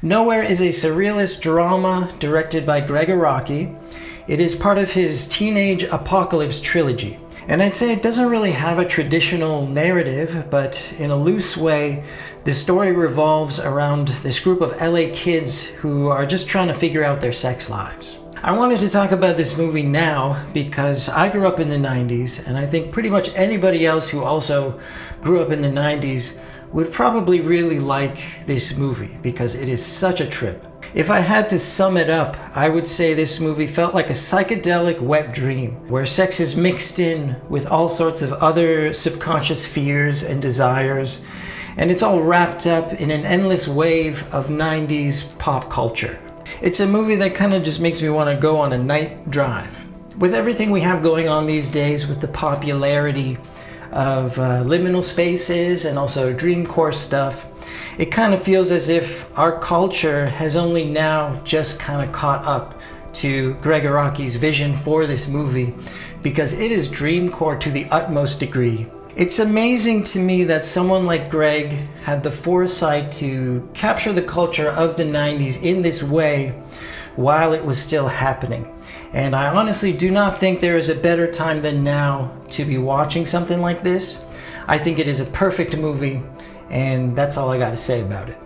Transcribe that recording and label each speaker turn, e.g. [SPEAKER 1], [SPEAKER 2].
[SPEAKER 1] Nowhere is a surrealist drama directed by Gregg Araki. It is part of his Teenage Apocalypse trilogy. And I'd say it doesn't really have a traditional narrative, but in a loose way, the story revolves around this group of LA kids who are just trying to figure out their sex lives. I wanted to talk about this movie now because I grew up in the 90s, and I think pretty much anybody else who also grew up in the 90s would probably really like this movie because it is such a trip. If I had to sum it up, I would say this movie felt like a psychedelic wet dream, where sex is mixed in with all sorts of other subconscious fears and desires, and it's all wrapped up in an endless wave of 90s pop culture. It's a movie that kind of just makes me want to go on a night drive. With everything we have going on these days, with the popularity of liminal spaces and also dreamcore stuff, it kind of feels as if our culture has only now just kind of caught up to Gregg Araki's vision for this movie, because it is dreamcore to the utmost degree. It's amazing to me that someone like Gregg had the foresight to capture the culture of the 90s in this way while it was still happening. And I honestly do not think there is a better time than now to be watching something like this. I think it is a perfect movie, and that's all I got to say about it.